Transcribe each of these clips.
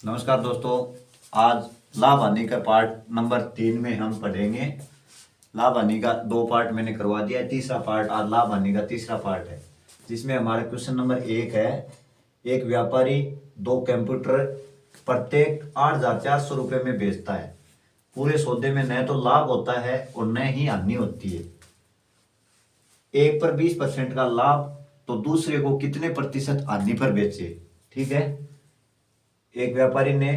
नमस्कार दोस्तों। आज लाभ हानि का पार्ट नंबर 3 में हम पढ़ेंगे। लाभ हानि का 2 पार्ट मैंने करवा दिया है, तीसरा पार्ट आज लाभ हानि का तीसरा पार्ट है, जिसमें हमारा क्वेश्चन नंबर 1 है। एक व्यापारी 2 कंप्यूटर प्रत्येक 8,400 रुपये में बेचता है। पूरे सौदे में न तो लाभ होता है और न ही हानि होती है। एक पर 20% का लाभ तो दूसरे को कितने प्रतिशत हानि पर बेचे। ठीक है, एक व्यापारी ने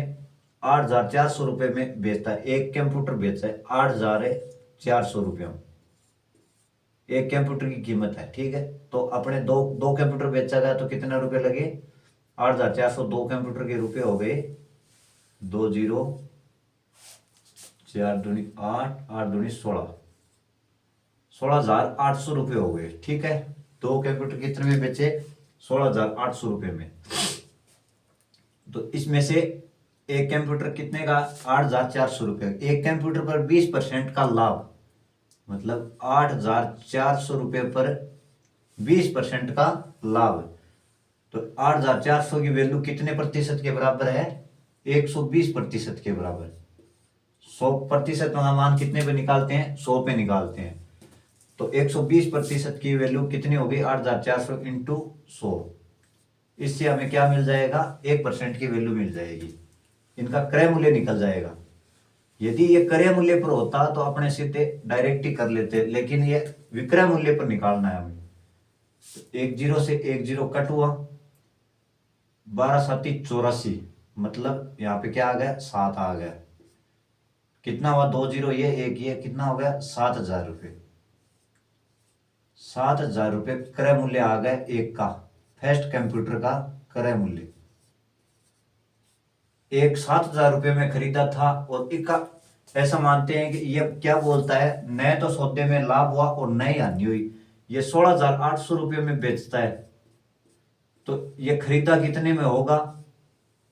8,400 रुपये में बेचता है, एक कंप्यूटर बेचा है 8,400 रुपये में, एक कंप्यूटर की कीमत है। ठीक है, तो अपने दो दो कंप्यूटर बेचा गया तो कितने रुपए लगे? 8,400, दो कंप्यूटर के रुपए हो गए 20, 4 दूनी 8, 8 दूनी 16, 16,800 रुपये हो गए। ठीक है, दो कंप्यूटर कितने में बेचे? 16,800 रुपये में। तो इसमें से एक कंप्यूटर कितने का? 8,400 रुपये। एक कंप्यूटर पर 20% का लाभ, मतलब 8,400 रुपये पर 20% का लाभ। तो 8,400 की वैल्यू कितने प्रतिशत के बराबर है? 120% के बराबर। 100% का मान कितने पे निकालते हैं? 100 पे निकालते हैं। तो 120% की वैल्यू कितनी होगी? 8,400 इंटू 100। इससे हमें क्या मिल जाएगा? 1% की वैल्यू मिल जाएगी। इनका क्रय मूल्य निकल जाएगा। यदि ये क्रय मूल्य पर होता तो अपने सीधे डायरेक्ट ही कर लेते, लेकिन ये विक्रय मूल्य पर निकालना है हमें। तो 10 से 10 कट हुआ, 12 7 84, मतलब यहाँ पे क्या आ गया? 7 आ गया। कितना हुआ? 2 0 ये 1 ये, कितना हो गया? 7,000 रुपये। 7,000 रुपये क्रय मूल्य आ गया एक का, फर्स्ट कंप्यूटर का क्रय मूल्य। एक 7,000 रुपये में खरीदा था और एक का ऐसा मानते हैं कि ये क्या बोलता है, न तो सौदे में लाभ हुआ और न ही हानि हुई। ये 16,800 रुपये में बेचता है, तो ये खरीदा कितने में होगा?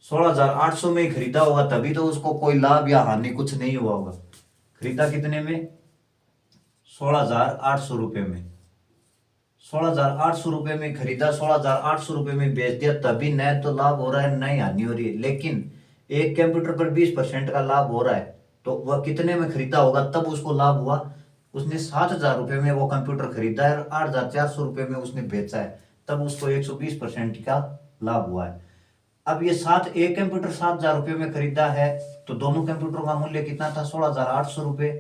16,800 में ही खरीदा होगा, तभी तो उसको कोई लाभ या हानि कुछ नहीं हुआ होगा। खरीदा कितने में? 16,800 रुपये में। 16,800 रुपये में खरीदा, 16,800 रुपये में बेच दिया, तभी न तो लाभ हो रहा है न ही हानि हो रही है। लेकिन एक कंप्यूटर पर 20% का लाभ हो रहा है, तो वह कितने में खरीदा होगा तब उसको लाभ हुआ? उसने 7,000 रुपये में वो कंप्यूटर खरीदा है और 8,400 रुपये में उसने बेचा है, तब उसको 120% का लाभ हुआ है। अब ये एक कंप्यूटर 7,000 रुपये में खरीदा है, तो दोनों कंप्यूटरों का मूल्य कितना था? 16,800 रुपये।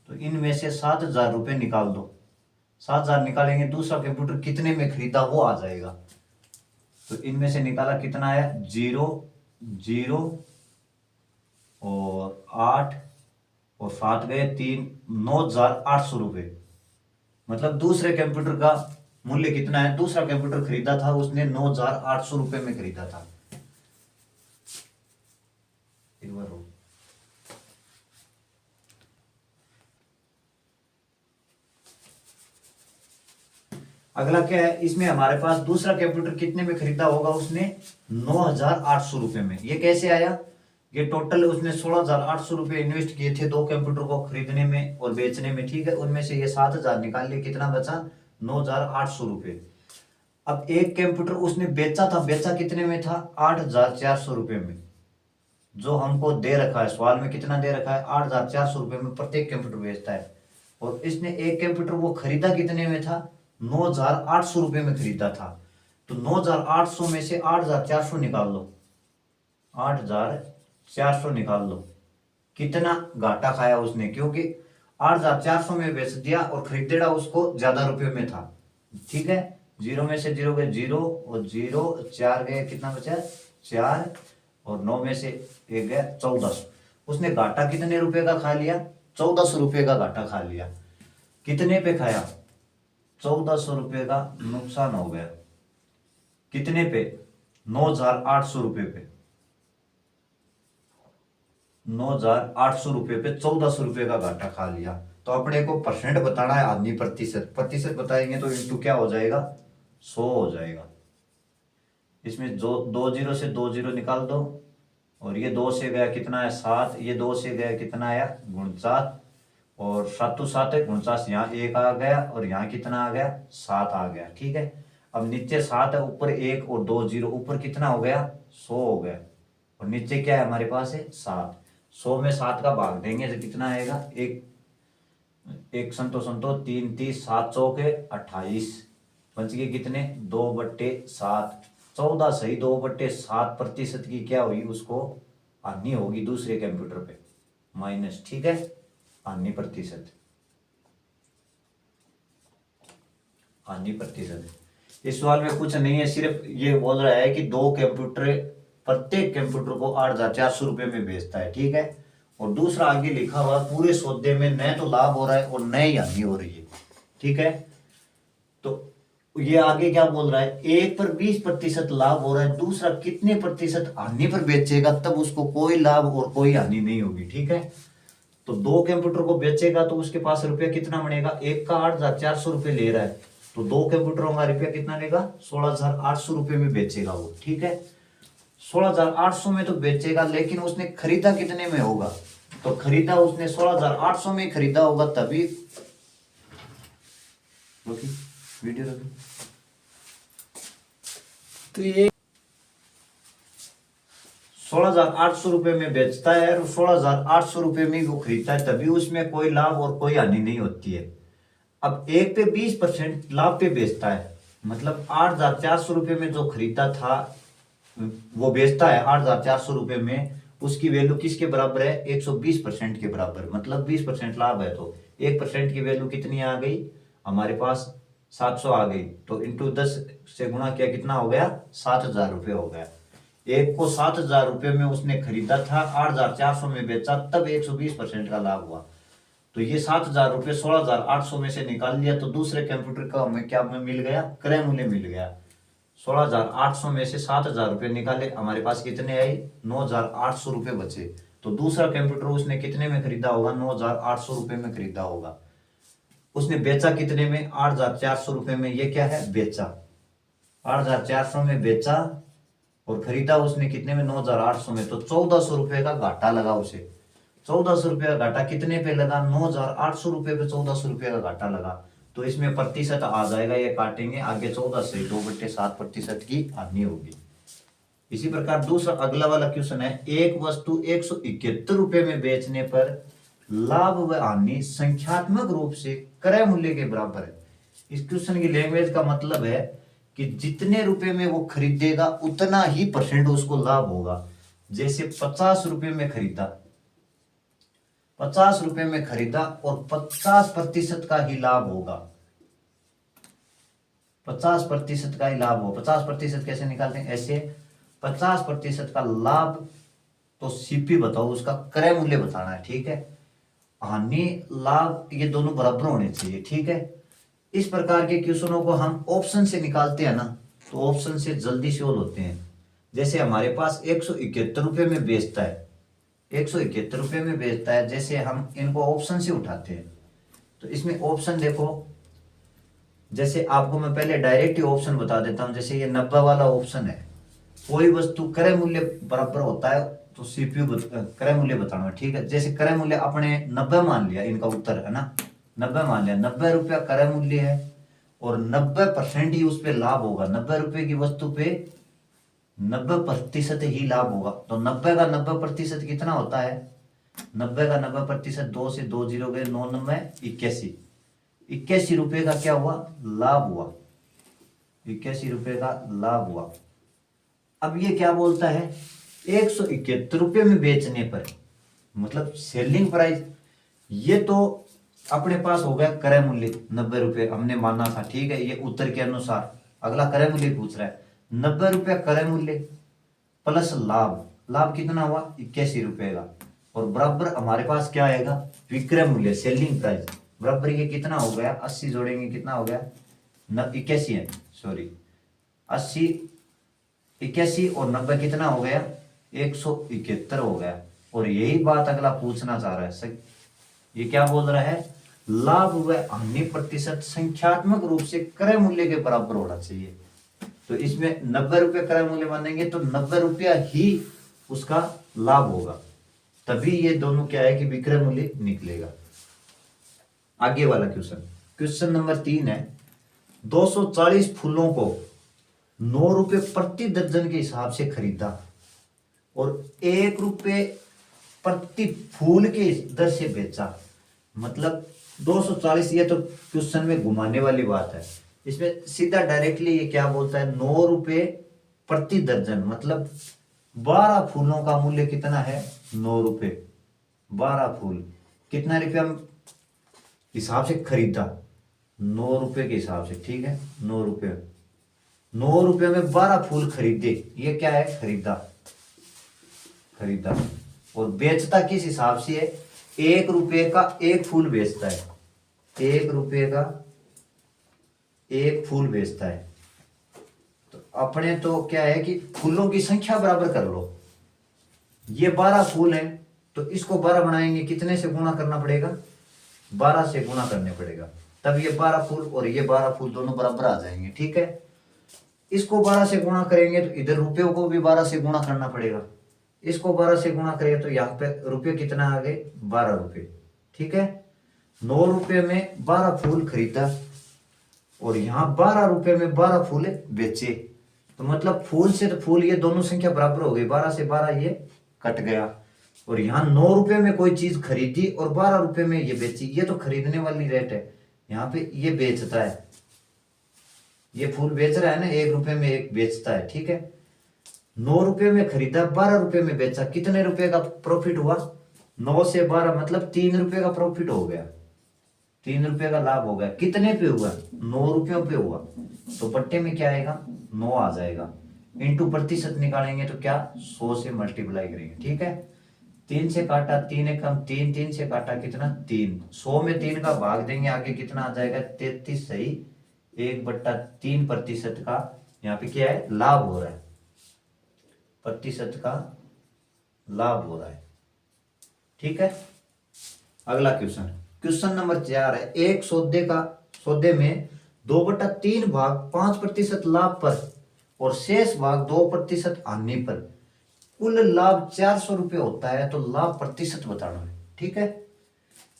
तो इनमें से 7,000 रुपये निकाल दो। 7,000 निकालेंगे, दूसरा कंप्यूटर कितने में खरीदा वो आ जाएगा। तो इनमें से निकाला, कितना आया? 0 0 और 8 और 7 गए 3, 9,800 रुपये। मतलब दूसरे कंप्यूटर का मूल्य कितना है? दूसरा कंप्यूटर खरीदा था उसने 9,800 रुपये में खरीदा था। एक बार हो, अगला क्या है? इसमें हमारे पास दूसरा कंप्यूटर कितने में खरीदा होगा उसने? 9,800 रुपये में। ये कैसे आया? ये टोटल उसने 16,800 रुपये इन्वेस्ट किए थे दो कंप्यूटर को खरीदने में और बेचने में। ठीक है, उनमें से ये 7,000 निकाल लिए, कितना बचा? 9,800 रुपये। अब एक कंप्यूटर उसने बेचा था, बेचा कितने में था? 8,400 रुपये में। जो हमको दे रखा है सवाल में, कितना दे रखा है? 8,400 रुपये में प्रत्येक कंप्यूटर बेचता है। और इसने एक कंप्यूटर वो खरीदा कितने में था? 9,800 रुपये में खरीदा था। तो 9,800 में से 8,400 निकाल लो, 8,400 निकाल लो। कितना घाटा खाया उसने? क्योंकि 8,400 में बेच दिया और खरीदेड़ा उसको ज्यादा रुपये में था। ठीक है, 0 में से 0 गए 0 और 0, 4 गए, कितना बचा? 4 और 9 में से 1 गया 14। उसने घाटा कितने रुपए का खा लिया? 1400 रुपये का घाटा खा लिया। कितने पे खाया? 1400 रुपये का नुकसान हो गया। कितने पे? 9,800 रुपये पे। 9,800 रुपये पे 1400 रुपये का घाटा खा लिया। तो अपने को परसेंट बताना है, आदमी प्रतिशत। प्रतिशत बताएंगे तो इंटू क्या हो जाएगा? 100 हो जाएगा। इसमें जो 2 0 से 2 0 निकाल दो, और ये 2 से गया कितना है? 7, ये 2 से गया कितना आया? 49, और 7 7 है 49, यहाँ 1 आ गया और यहाँ कितना आ गया? 7 आ गया। ठीक है, अब नीचे 7 है, ऊपर 1 और 2 0, ऊपर कितना हो गया? 100 हो गया। और नीचे क्या है हमारे पास है 7। 100 में 7 का भाग देंगे तो कितना आएगा, एक संतो संतो 3 30 7 चौके 28, बच गए कितने 2/7, 14 सही 2/7% की क्या हुई उसको हानि होगी दूसरे कंप्यूटर पे माइनस, ठीक है, हानि प्रतिशत, हानि प्रतिशत। इस सवाल में कुछ नहीं है, सिर्फ ये बोल रहा है कि दो कंप्यूटर प्रत्येक कंप्यूटर को 8,400 रुपए में बेचता है, ठीक है। और दूसरा आगे लिखा हुआ पूरे सौदे में न तो लाभ हो रहा है और न ही हानि हो रही है, ठीक है। तो ये आगे क्या बोल रहा है, एक पर 20% लाभ हो रहा है, दूसरा कितने प्रतिशत हानि पर बेचेगा, तब उसको कोई लाभ और कोई हानि नहीं होगी, ठीक है। तो दो कंप्यूटर को बेचेगा तो उसके पास रुपया कितना बनेगा, एक का 8,400 रुपये ले रहा है तो दो कंप्यूटरों का रुपया कितना लेगा 16,800 रुपये में बेचेगा वो, ठीक है। 16,800 में तो बेचेगा, लेकिन उसने खरीदा कितने में होगा, तो खरीदा उसने 16,800 में खरीदा होगा, तभी वीडियो रखी तो ये 16,800 रुपये में बेचता है और 16,800 रुपये में वो खरीदता है, तभी उसमें कोई लाभ और कोई हानि नहीं होती है। अब एक पे 20% लाभ पे बेचता है, मतलब 8,400 रुपये में जो खरीदा था वो बेचता है 8,400 रुपये में, उसकी वैल्यू किसके बराबर है 120% के बराबर, मतलब 20% लाभ है तो 1% की वैल्यू कितनी आ गई हमारे पास 700 आ गई, तो इंटू 10 से गुणा किया कितना हो गया 7,000 रुपये हो गया। एक को 7,000 रुपये में उसने खरीदा था, 8,400 में बेचा, तब 120% का लाभ हुआ। तो ये 7,000 रुपये 16,800 में से निकाल लिया, तो दूसरे कंप्यूटर का हमें क्या मिल गया, क्रय मूल्य मिल गया। 16,800 में से 7,000 रुपये निकाले, हमारे पास कितने आई 9,800 रुपये बचे। तो दूसरा कंप्यूटर उसने कितने में खरीदा होगा 9,800 रुपये में खरीदा होगा। उसने बेचा कितने में 8,400 रुपये में, ये क्या है बेचा, 8,400 में बेचा और खरीदा उसने कितने में 9,800 में, तो 1,400 रुपये का घाटा लगा उसे। 1,400 रुपये का घाटा कितने पे लगा 9,800 रुपये पे 1,400 रुपये का घाटा लगा, तो इसमें प्रतिशत आ जाएगा, ये काटेंगे आगे 14 से 2/7% की हानि होगी। इसी प्रकार दूसरा अगला वाला क्वेश्चन है, एक वस्तु 171 रुपये में बेचने पर लाभ व हानि संख्यात्मक रूप से क्रय मूल्य के बराबर है। इस क्वेश्चन की लैंग्वेज का मतलब है कि जितने रुपए में वो खरीदेगा उतना ही परसेंट उसको लाभ होगा। जैसे 50 रुपए में खरीदा, 50 रुपए में खरीदा और 50% का ही लाभ होगा, 50% का ही लाभ हो। 50% कैसे निकालते हैं, ऐसे 50% का लाभ, तो सीपी बताओ उसका क्रय मूल्य बताना है, ठीक है। हानि लाभ ये दोनों बराबर होने चाहिए, ठीक है। इस प्रकार के क्वेश्चनों को हम ऑप्शन से निकालते हैं ना, तो ऑप्शन से जल्दी सोल्व होते हैं। जैसे हमारे पास 171 रुपये में बेचता है, 171 रुपये में बेचता है, जैसे हम इनको ऑप्शन से उठाते हैं तो इसमें ऑप्शन देखो, जैसे आपको मैं पहले डायरेक्ट ही ऑप्शन बता देता हूं। जैसे ये 90 वाला ऑप्शन है, कोई वस्तु क्रय मूल्य बराबर होता है तो सीपीयू क्रय मूल्य बताना, ठीक है। जैसे क्रय मूल्य अपने 90 मान लिया, इनका उत्तर है ना 90 मान लिया, 90 रुपया क्रय मूल्य है और 90% ही उस पर लाभ होगा। 90 रुपए की वस्तु पे 90% ही लाभ होगा, तो 90 का 90% कितना होता है, 90 का 90%, 2 से 2 जीरो गए, 9 9 81, 81 रुपए का क्या हुआ लाभ हुआ, 81 रुपए का लाभ हुआ। अब ये क्या बोलता है 171 रुपये में बेचने पर, मतलब सेलिंग प्राइस, ये तो अपने पास हो गया क्रय मूल्य 90 रुपये हमने माना था, ठीक है। ये उत्तर के अनुसार अगला क्रय मूल्य पूछ रहा है, 90 रुपया क्रय मूल्य प्लस लाभ, लाभ कितना हुआ 81 रुपये का, और बराबर हमारे पास क्या आएगा विक्रय मूल्य सेलिंग प्राइस, बराबर ये कितना हो गया 80 जोड़ेंगे कितना हो गया 81 है, सॉरी 80, 81 और 90 कितना हो गया 171 हो गया। और यही बात अगला पूछना चाह रहा है, ये क्या बोल रहा है लाभ व हानि प्रतिशत संख्यात्मक रूप से क्रय मूल्य के बराबर होना चाहिए। तो इसमें 90 रुपये क्रय मूल्य मानेंगे तो 90 रुपया ही उसका लाभ होगा, तभी ये दोनों क्या है कि विक्रय मूल्य निकलेगा। आगे वाला क्वेश्चन, क्वेश्चन नंबर 3 है, 240 फूलों को 9 रुपये प्रति दर्जन के हिसाब से खरीदा, और 1 रुपये प्रति फूल के दर से बेचा, मतलब 240। ये तो क्वेश्चन में घुमाने वाली बात है, इसमें सीधा डायरेक्टली ये क्या बोलता है, 9 रुपये प्रति दर्जन, मतलब 12 फूलों का मूल्य कितना है, 9 रुपये। 12 फूल कितना रुपया हिसाब से खरीदा, 9 रुपये के हिसाब से, ठीक है। 9 रुपये, 9 रुपये में 12 फूल खरीदे, ये क्या है, खरीदा। खरीदा। और बेचता किस हिसाब से है, 1 रुपये का 1 फूल बेचता है, 1 रुपये का 1 फूल बेचता है। तो अपने तो क्या है कि फूलों की संख्या बराबर कर लो, ये 12 फूल हैं तो इसको 12 बनाएंगे, कितने से गुणा करना पड़ेगा, 12 से गुणा करने पड़ेगा, तब ये 12 फूल और ये 12 फूल दोनों बराबर आ जाएंगे, ठीक है। इसको 12 से गुणा करेंगे तो इधर रुपयों को भी 12 से गुणा करना पड़ेगा, इसको 12 से गुणा करेंगे तो यहाँ पे रुपये कितना आ गए, 12 रुपये, ठीक है। 9 रुपये में 12 फूल खरीदा और यहाँ 12 रुपये में 12 फूल बेचे, तो मतलब फूल से तो फूल, ये दोनों संख्या बराबर हो गई, 12 से 12 ये कट गया। और यहाँ 9 रुपये में कोई चीज खरीदी और 12 रुपये में ये बेची, ये तो खरीदने वाली रेट है, यहाँ पे ये बेचता है, ये फूल बेच रहा है ना, 1 रुपये में 1 बेचता है, ठीक है। 9 रुपये में खरीदा, 12 रुपये में बेचा, कितने रुपए का प्रॉफिट हुआ, 9 से 12 मतलब 3 रुपये का प्रॉफिट हो गया, 3 रुपये का लाभ हो गया। कितने पे हुआ, 9 रुपयों पे हुआ, तो पट्टे में क्या आएगा, 9 आ जाएगा। इंटू प्रतिशत निकालेंगे तो क्या, 100 से मल्टीप्लाई करेंगे, ठीक है। 3 से काटा, 3 एकम 3, 3 से काटा कितना, 3, 100 में 3 का भाग देंगे, आगे कितना आ जाएगा, 33 सही 1/3% का यहाँ पे क्या है, लाभ हो रहा है, प्रतिशत का लाभ हो रहा है, ठीक है। अगला क्वेश्चन, क्वेश्चन नंबर 4 है, एक सौदे में 2/3 भाग 5% लाभ पर और शेष भाग 2% हानि पर कुल लाभ 400 रुपये होता है, तो लाभ प्रतिशत बताना है, ठीक है।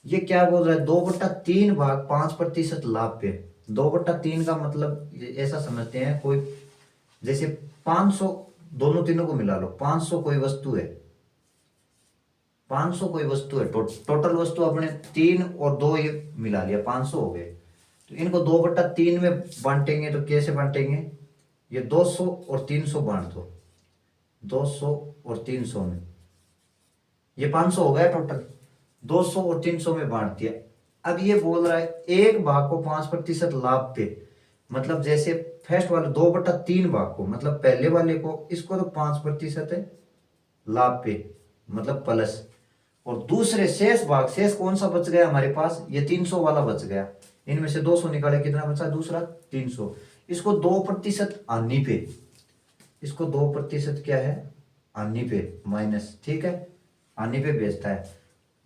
ये क्या बोल रहा है, 2/3 भाग 5% लाभ पे, 2/3 का मतलब ऐसा समझते हैं, कोई जैसे 500, दोनों तीनों को मिला लो, 500 कोई वस्तु है, 500 कोई वस्तु है, टोटल वस्तु अपने 3 और 2 ये मिला लिया, 500 हो गए। तो इनको 2/3 में बांटेंगे तो कैसे बांटेंगे, ये 200 और 300 बांट दो, 200 और 300 में, ये 500 हो गया टोटल, 200 और 300 में बांट दिया। अब ये बोल रहा है एक भाग को 5% लाभ पे, मतलब जैसे फर्स्ट वाले 2/3 भाग को, मतलब पहले वाले को, इसको तो 5% लाभ पे, मतलब प्लस, और दूसरे शेष भाग, शेष कौन सा बच गया हमारे पास, ये 300 वाला बच गया, इनमें से 200 निकाले, कितना बचा, दूसरा 300, इसको 2% हानि पे, इसको 2% क्या है, हानि पे माइनस, ठीक है, हानि पे बेचता है।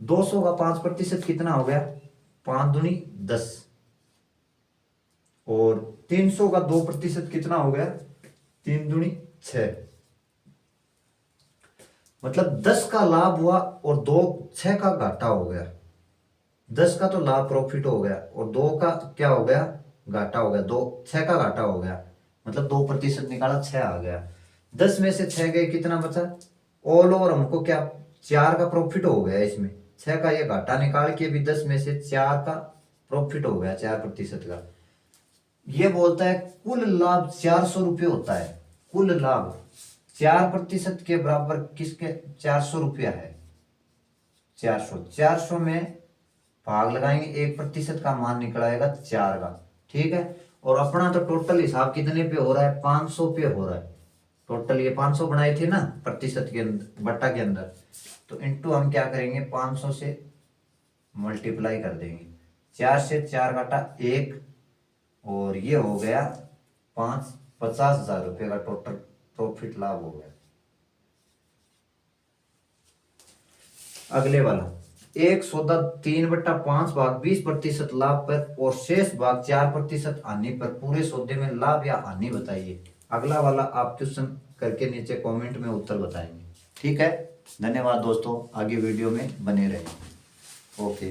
200 का 5% कितना हो गया, 5 दूनी 10, और 300 का 2% कितना हो गया, 3 दूनी 6, मतलब 10 का लाभ हुआ और 6 का घाटा हो गया। 10 का तो लाभ प्रॉफिट हो गया और 2 का क्या हो गया, घाटा हो गया, 6 का घाटा हो गया, मतलब 2% निकाला, 6 आ गया। 10 में से 6 गए, कितना बचा, ऑल ओवर हमको क्या, 4 का प्रॉफिट हो गया, इसमें 6 का ये घाटा निकाल के भी 10 में से 4 का प्रॉफिट हो गया, 4% का। ये बोलता है कुल लाभ 400 रुपये होता है, कुल लाभ 4% के बराबर किसके, 400 रुपया है, 400 में भाग लगाएंगे, 1% का मान निकल आएगा 4 का, ठीक है। और अपना तो टोटल हिसाब कितने पे हो रहा है, 500 पे हो रहा है, टोटल ये 500 बनाए थे ना प्रतिशत के अंदर, बट्टा के अंदर, तो इनटू हम क्या करेंगे, 500 से मल्टीप्लाई कर देंगे, 4 से 4 काटा 1, और ये हो गया 50,000 रुपये का टोटल प्रॉफिट लाभ हो गया। अगले वाला, एक सौदा 3/5 भाग 20% लाभ पर और शेष भाग 4% हानि पर पूरे सौदे में लाभ या हानि बताइए। अगला वाला आप क्वेश्चन करके नीचे कमेंट में उत्तर बताएंगे, ठीक है। धन्यवाद दोस्तों, आगे वीडियो में बने रहें, ओके।